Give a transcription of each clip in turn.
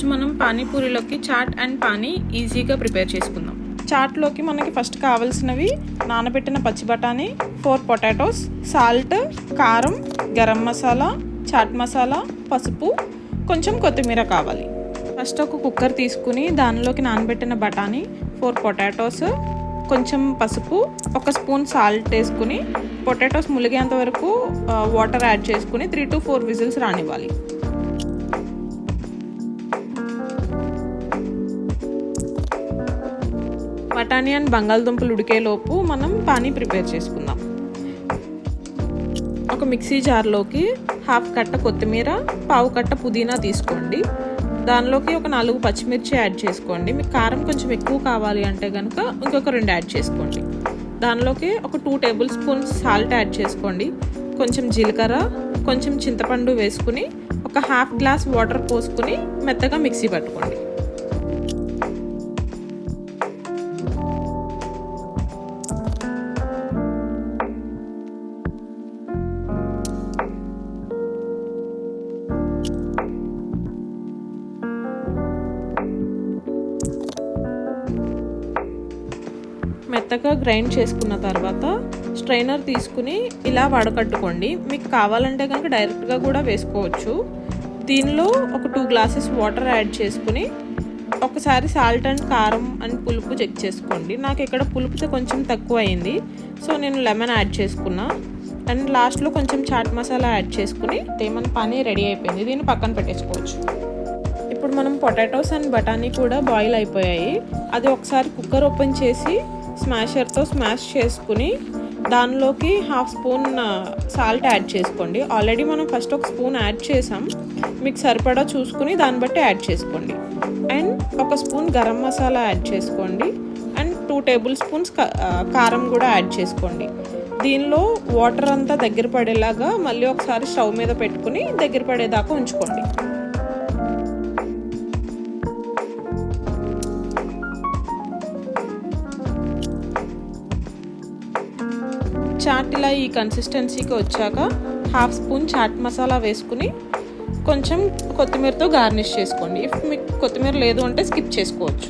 ఈరోజు మనం పానీపూరిలోకి chat and pani ఈజీగా ప్రిపేర్ చేసుకుందాం. చాట్లోకి మనకి ఫస్ట్ కావాల్సినవి నానబెట్టిన పచ్చి బఠానీ, 4 పొటాటోస్, సాల్ట్, కారం, గరం మసాలా, చాట్ మసాలా, పసుపు, కొంచెం కొత్తిమీర కావాలి. ఫస్ట్ ఒక కుక్కర్ తీసుకుని దానిలోకి నానబెట్టిన బఠానీ, 4 పొటాటోస్, కొంచెం పసుపు, 1 స్పూన్ సాల్ట్ వేసుకుని పొటాటోస్ ములిగేంత వరకు వాటర్ యాడ్ చేసుకుని 3 to 4 విజిల్స్ రానివ్వాలి. బఠానీ అండ్ బంగాళదుంపలు ఉడికేలోపు మనం పానీ ప్రిపేర్ చేసుకుందాం. ఒక మిక్సీ జార్లోకి 1/2 కట్ట కొత్తిమీర, 1/4 కట్ట పుదీనా తీసుకోండి. దానిలోకి ఒక 4 పచ్చిమిర్చి యాడ్ చేసుకోండి. మీకు కారం కొంచెం ఎక్కువ కావాలి అంటే కనుక ఇంకొక 2 యాడ్ చేసుకోండి. దానిలోకి ఒక 2 టేబుల్ స్పూన్స్ సాల్ట్ యాడ్ చేసుకోండి. కొంచెం జీలకర్ర, కొంచెం చింతపండు వేసుకుని ఒక 1/2 గ్లాస్ వాటర్ పోసుకుని మెత్తగా మిక్సీ పట్టుకోండి. మెత్తగా గ్రైండ్ చేసుకున్న తర్వాత స్ట్రైనర్ తీసుకుని ఇలా వడకట్టుకోండి. మీకు కావాలంటే కనుక డైరెక్ట్గా కూడా వేసుకోవచ్చు. దీనిలో ఒక 2 గ్లాసెస్ వాటర్ యాడ్ చేసుకుని ఒకసారి సాల్ట్ అండ్ కారం అండ్ పులుపు చెక్ చేసుకోండి. నాకు ఇక్కడ పులుపుతో కొంచెం తక్కువ అయింది, సో నేను లెమన్ యాడ్ చేసుకున్నా. అండ్ లాస్ట్లో కొంచెం చాట్ మసాలా యాడ్ చేసుకుని మన పానీ రెడీ అయిపోయింది. దీన్ని పక్కన పెట్టేసుకోవచ్చు. ఇప్పుడు మనం పొటాటోస్ అండ్ బఠానీ కూడా బాయిల్ అయిపోయాయి. అది ఒకసారి కుక్కర్ ఓపెన్ చేసి స్మాషర్తో స్మాష్ చేసుకుని దానిలోకి 1/2 స్పూన్ సాల్ట్ యాడ్ చేసుకోండి. ఆల్రెడీ మనం ఫస్ట్ 1 స్పూన్ యాడ్ చేసాం. మీకు సరిపడా చూసుకుని దాన్ని బట్టి యాడ్ చేసుకోండి. And 1 spoon garam masala add చేసుకోండి. అండ్ 2 టేబుల్ స్పూన్స్ కారం కూడా యాడ్ చేసుకోండి. దీనిలో వాటర్ అంతా దగ్గర పడేలాగా మళ్ళీ ఒకసారి స్టవ్ మీద పెట్టుకుని దగ్గర పడేదాకా ఉంచుకోండి. చాట్ ఇలా ఈ కన్సిస్టెన్సీకి వచ్చాక 1/2 స్పూన్ చాట్ మసాలా వేసుకుని కొంచెం కొత్తిమీరతో గార్నిష్ చేసుకోండి. ఇఫ్ మీకు కొత్తిమీర లేదు అంటే స్కిప్ చేసుకోవచ్చు.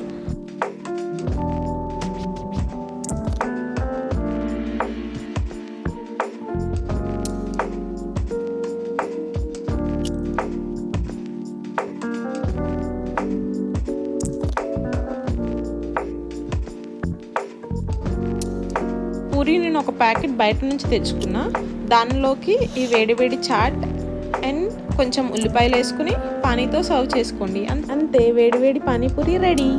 పూరి నేను ఒక ప్యాకెట్ బయట నుంచి తెచ్చుకున్నా. దానిలోకి ఈ వేడివేడి చాట్ అండ్ కొంచెం ఉల్లిపాయలు వేసుకుని పానీతో సర్వ్ చేసుకోండి. అంతే, వేడివేడి పానీపూరి రెడీ.